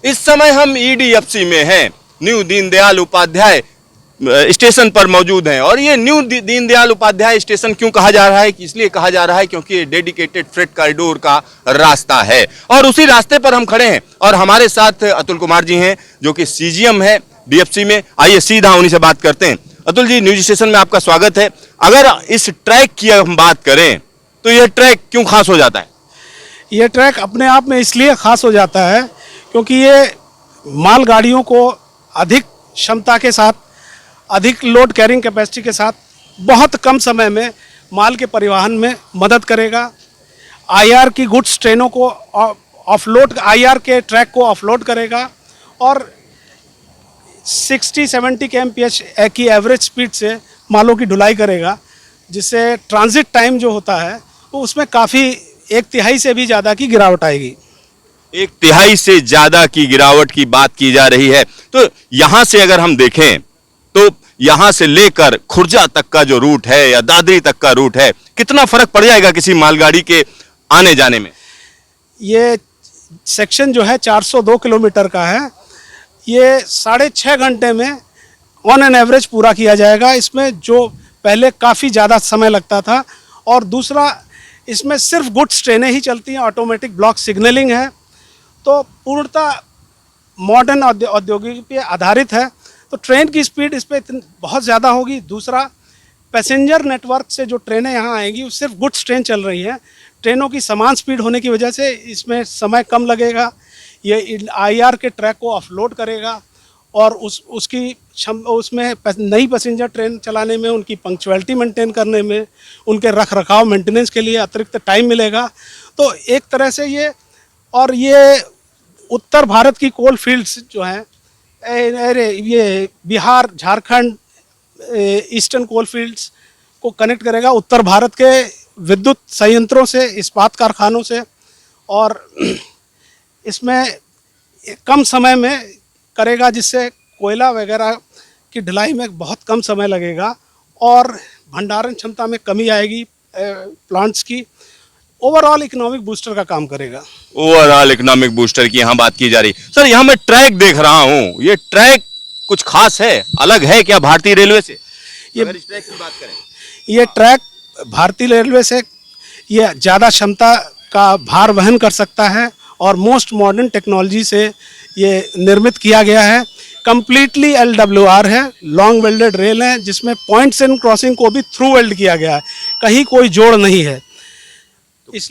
इस समय हम ईडीएफसी में हैं, न्यू दीनदयाल उपाध्याय स्टेशन पर मौजूद हैं। और ये न्यू दीनदयाल उपाध्याय स्टेशन क्यों कहा जा रहा है? इसलिए कहा जा रहा है क्योंकि ये डेडिकेटेड फ्रेट कॉरिडोर का रास्ता है और उसी रास्ते पर हम खड़े हैं। और हमारे साथ अतुल कुमार जी हैं जो कि सीजीएम है डीएफसी में। आइए सीधा उन्हीं से बात करते हैं। अतुल जी, न्यूज स्टेशन में आपका स्वागत है। अगर इस ट्रैक की हम बात करें तो यह ट्रैक क्यों खास हो जाता है? ये ट्रैक अपने आप में इसलिए खास हो जाता है क्योंकि ये मालगाड़ियों को अधिक क्षमता के साथ, अधिक लोड कैरिंग कैपेसिटी के साथ बहुत कम समय में माल के परिवहन में मदद करेगा। आईआर की गुड्स ट्रेनों को ऑफलोड, आईआर के ट्रैक को ऑफलोड करेगा और 60-70 kmph की एवरेज स्पीड से मालों की ढुलाई करेगा, जिससे ट्रांजिट टाइम जो होता है तो उसमें काफ़ी 1/3 से भी ज़्यादा की गिरावट आएगी। 1/3 से ज्यादा की गिरावट की बात की जा रही है। तो यहां से अगर हम देखें तो यहां से लेकर खुर्जा तक का जो रूट है या दादरी तक का रूट है, कितना फर्क पड़ जाएगा किसी मालगाड़ी के आने जाने में? ये सेक्शन जो है 402 किलोमीटर का है। ये 6.5 घंटे में ऑन एन एवरेज पूरा किया जाएगा। इसमें जो पहले काफ़ी ज़्यादा समय लगता था, और दूसरा इसमें सिर्फ गुड्स ट्रेनें ही चलती हैं, ऑटोमेटिक ब्लॉक सिग्नलिंग है, तो पूर्णतः मॉडर्न औद्योगिक पे आधारित है। तो ट्रेन की स्पीड इस पर बहुत ज़्यादा होगी। दूसरा, पैसेंजर नेटवर्क से जो ट्रेनें यहाँ आएंगी वो सिर्फ गुड्स ट्रेन चल रही हैं। ट्रेनों की समान स्पीड होने की वजह से इसमें समय कम लगेगा। ये आईआर के ट्रैक को ऑफलोड करेगा और उसमें नई पैसेंजर ट्रेन चलाने में, उनकी पंक्चुअलिटी मेंटेन करने में, उनके रख रखाव मेंटेनेंस के लिए अतिरिक्त टाइम मिलेगा। तो एक तरह से ये उत्तर भारत की कोल फील्ड्स जो हैं, ये बिहार, झारखंड, ईस्टर्न कोल फील्ड्स को कनेक्ट करेगा उत्तर भारत के विद्युत संयंत्रों से, इस्पात कारखानों से, और इसमें कम समय में करेगा, जिससे कोयला वगैरह की ढुलाई में बहुत कम समय लगेगा और भंडारण क्षमता में कमी आएगी प्लांट्स की। ओवरऑल इकोनॉमिक बूस्टर का काम करेगा। ओवरऑल इकोनॉमिक बूस्टर की यहाँ बात की जा रही। सर, यहाँ मैं ट्रैक देख रहा हूँ, ये ट्रैक कुछ खास है, अलग है क्या भारतीय रेलवे से? अगर इस ट्रैक की बात करें, ये ट्रैक भारतीय रेलवे से ये ज़्यादा क्षमता का भार वहन कर सकता है और मोस्ट मॉडर्न टेक्नोलॉजी से ये निर्मित किया गया है। कंप्लीटली LWR है, लॉन्ग वेल्डेड रेल है, जिसमें पॉइंट्स एंड क्रॉसिंग को भी थ्रू वेल्ड किया गया है, कहीं कोई जोड़ नहीं है।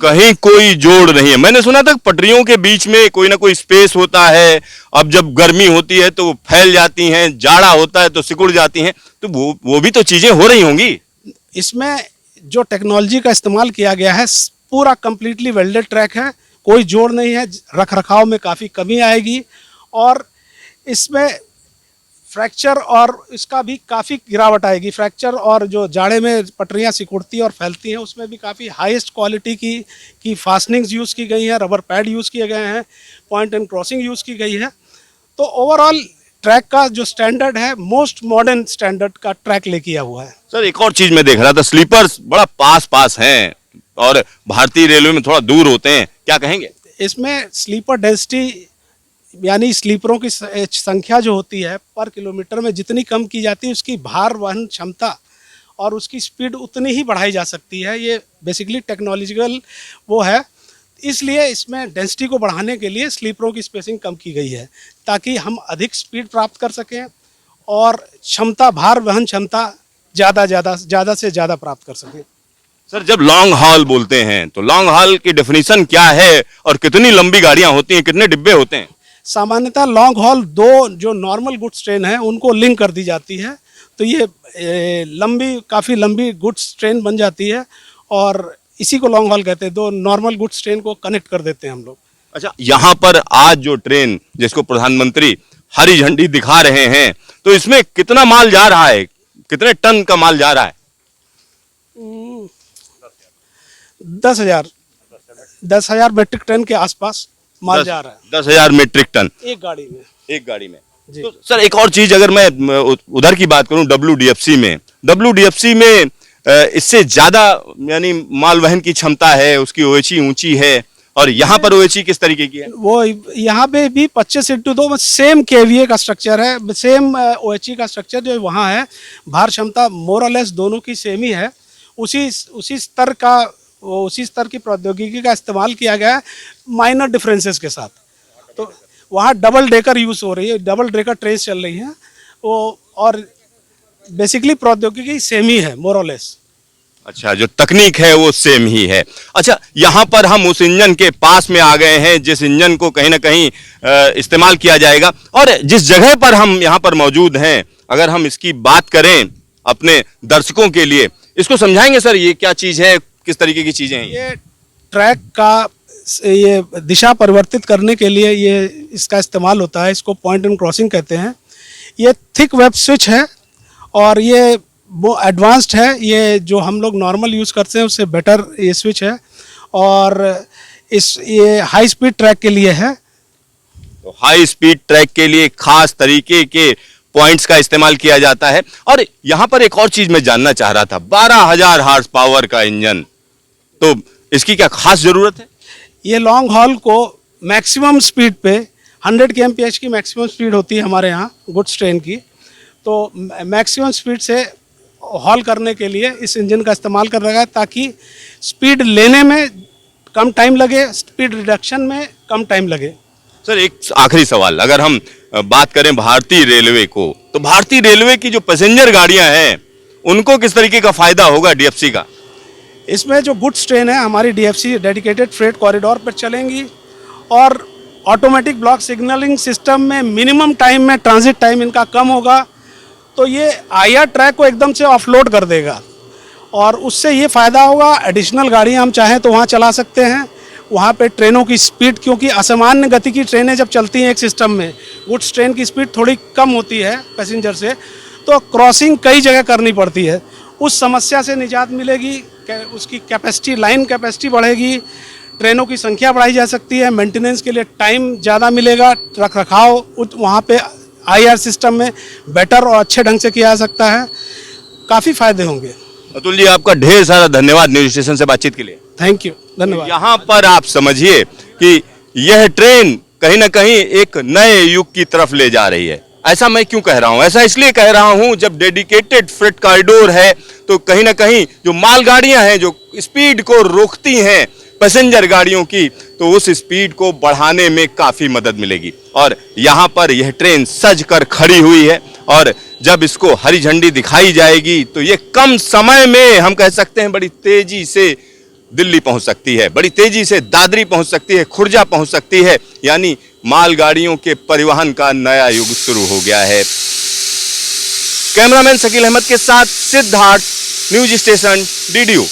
कहीं कोई जोड़ नहीं है। मैंने सुना था पटरियों के बीच में कोई ना कोई स्पेस होता है, अब जब गर्मी होती है तो फैल जाती हैं, जाड़ा होता है तो सिकुड़ जाती हैं, तो वो भी तो चीजें हो रही होंगी। इसमें जो टेक्नोलॉजी का इस्तेमाल किया गया है, पूरा कंप्लीटली वेल्डेड ट्रैक है, कोई जोड़ नहीं है, रख रखाव में काफ़ी कमी आएगी और इसमें फ्रैक्चर और इसका भी काफ़ी गिरावट आएगी। फ्रैक्चर और जो जाड़े में पटरियां सिकुड़ती और फैलती हैं, उसमें भी काफ़ी हाईएस्ट क्वालिटी की फास्टनिंग्स यूज़ की गई हैं, रबर पैड यूज़ किए गए हैं, पॉइंट एंड क्रॉसिंग यूज़ की गई है। तो ओवरऑल ट्रैक का जो स्टैंडर्ड है, मोस्ट मॉडर्न स्टैंडर्ड का ट्रैक ले किया हुआ है। सर, एक और चीज मैं देख रहा था, स्लीपर्स बड़ा पास हैं और भारतीय रेलवे में थोड़ा दूर होते हैं, क्या कहेंगे? इसमें स्लीपर डेंसिटी, यानी स्लीपरों की संख्या जो होती है पर किलोमीटर में जितनी कम की जाती है, उसकी भार वहन क्षमता और उसकी स्पीड उतनी ही बढ़ाई जा सकती है। ये बेसिकली टेक्नोलॉजिकल वो है, इसलिए इसमें डेंसिटी को बढ़ाने के लिए स्लीपरों की स्पेसिंग कम की गई है, ताकि हम अधिक स्पीड प्राप्त कर सकें और क्षमता, भार वहन क्षमता ज़्यादा से ज़्यादा प्राप्त कर सकें। सर, जब लॉन्ग हॉल बोलते हैं तो लॉन्ग हॉल की डेफिनेशन क्या है और कितनी लंबी गाड़ियां होती हैं, कितने डिब्बे होते हैं? सामान्यतः लॉन्ग हॉल 2 जो नॉर्मल गुड्स ट्रेन है उनको लिंक कर दी जाती है, तो ये काफ़ी लंबी गुड्स ट्रेन बन जाती है और इसी को लॉन्ग हॉल कहते हैं। 2 नॉर्मल गुड्स ट्रेन को कनेक्ट कर देते हैं हम लोग। अच्छा, यहाँ पर आज जो ट्रेन जिसको प्रधानमंत्री हरी झंडी दिखा रहे हैं, तो इसमें कितना माल जा रहा है, कितने टन का माल जा रहा है? 10,000 मेट्रिक टन के आसपास माल जा रहा है। 10,000 मेट्रिक टन एक गाड़ी में जी। तो सर, एक और चीज अगर मैं उधर की बात करूं, डब्ल्यूडीएफसी में इससे ज्यादा यानी माल वहन की क्षमता है, उसकी ओएची ऊंची है और यहाँ पर OHE किस तरीके की है? वो यहाँ पे भी 25x2 सेम केवीए का स्ट्रक्चर है, सेम OHE का स्ट्रक्चर जो वहाँ है। भार क्षमता मोर और लेस दोनों की सेम ही है। उसी स्तर की प्रौद्योगिकी का इस्तेमाल किया गया है माइनर डिफरेंसेस के साथ। तो वहाँ डबल डेकर यूज़ हो रही है, डबल डेकर ट्रेन्स चल रही हैं वो, और बेसिकली प्रौद्योगिकी सेम ही है मोर और लेस। अच्छा, जो तकनीक है वो सेम ही है। अच्छा, यहाँ पर हम उस इंजन के पास में आ गए हैं जिस इंजन को कहीं ना कहीं इस्तेमाल किया जाएगा, और जिस जगह पर हम यहाँ पर मौजूद हैं, अगर हम इसकी बात करें अपने दर्शकों के लिए, इसको समझाएंगे सर, ये क्या चीज़ है, किस तरीके की चीज़ें हैं? ये ट्रैक का ये दिशा परिवर्तित करने के लिए ये इसका इस्तेमाल होता है। इसको पॉइंट एंड क्रॉसिंग कहते हैं। ये थिक वेब स्विच है और ये वो एडवांस्ड है। ये जो हम लोग नॉर्मल यूज़ करते हैं उससे बेटर ये स्विच है, और ये हाई स्पीड ट्रैक के लिए है। तो हाई स्पीड ट्रैक के लिए खास तरीके के पॉइंट्स का इस्तेमाल किया जाता है। और यहाँ पर एक और चीज़ मैं जानना चाह रहा था, 12,000 हॉर्स पावर का इंजन, तो इसकी क्या खास ज़रूरत है? ये लॉन्ग हॉल को मैक्सिमम स्पीड पे 100 kmph की मैक्सिमम स्पीड होती है हमारे यहाँ गुड्स ट्रेन की। तो मैक्सिमम स्पीड से हॉल करने के लिए इस इंजन का इस्तेमाल कर रहा है, ताकि स्पीड लेने में कम टाइम लगे, स्पीड रिडक्शन में कम टाइम लगे। सर, एक आखिरी सवाल, अगर हम बात करें भारतीय रेलवे को, तो भारतीय रेलवे की जो पैसेंजर गाड़ियां हैं उनको किस तरीके का फायदा होगा DFC का? इसमें जो गुड्स ट्रेन है हमारी DFC डेडिकेटेड फ्रेट कॉरिडोर पर चलेंगी, और ऑटोमेटिक ब्लॉक सिग्नलिंग सिस्टम में मिनिमम टाइम में ट्रांजिट टाइम इनका कम होगा। तो ये IR ट्रैक को एकदम से ऑफलोड कर देगा, और उससे ये फ़ायदा होगा, एडिशनल गाड़ियाँ हम चाहें तो वहाँ चला सकते हैं। वहाँ पे ट्रेनों की स्पीड, क्योंकि असामान्य गति की ट्रेनें जब चलती हैं एक सिस्टम में, गुड्स ट्रेन की स्पीड थोड़ी कम होती है पैसेंजर से, तो क्रॉसिंग कई जगह करनी पड़ती है। उस समस्या से निजात मिलेगी, उसकी कैपेसिटी, लाइन कैपेसिटी बढ़ेगी, ट्रेनों की संख्या बढ़ाई जा सकती है, मेंटेनेंस के लिए टाइम ज़्यादा मिलेगा, रख रखाव वहाँ पे IR सिस्टम में बेटर और अच्छे ढंग से किया जा सकता है। काफ़ी फायदे होंगे। अतुल जी, आपका ढेर सारा धन्यवाद न्यूज स्टेशन से बातचीत के लिए। थैंक यू, धन्यवाद। यहाँ पर आप समझिए कि यह ट्रेन कहीं ना कहीं एक नए युग की तरफ ले जा रही है। ऐसा मैं क्यों कह रहा हूँ? ऐसा इसलिए कह रहा हूँ, जब डेडिकेटेड फ्रेट कॉरिडोर है तो कहीं ना कहीं जो मालगाड़ियाँ हैं जो स्पीड को रोकती हैं पैसेंजर गाड़ियों की, तो उस स्पीड को बढ़ाने में काफ़ी मदद मिलेगी। और यहाँ पर यह ट्रेन सज कर खड़ी हुई है, और जब इसको हरी झंडी दिखाई जाएगी तो ये कम समय में, हम कह सकते हैं, बड़ी तेजी से दिल्ली पहुंच सकती है, बड़ी तेजी से दादरी पहुंच सकती है, खुर्जा पहुंच सकती है। यानी मालगाड़ियों के परिवहन का नया युग शुरू हो गया है। कैमरामैन शकील अहमद के साथ सिद्धार्थ, न्यूज स्टेशन DDU।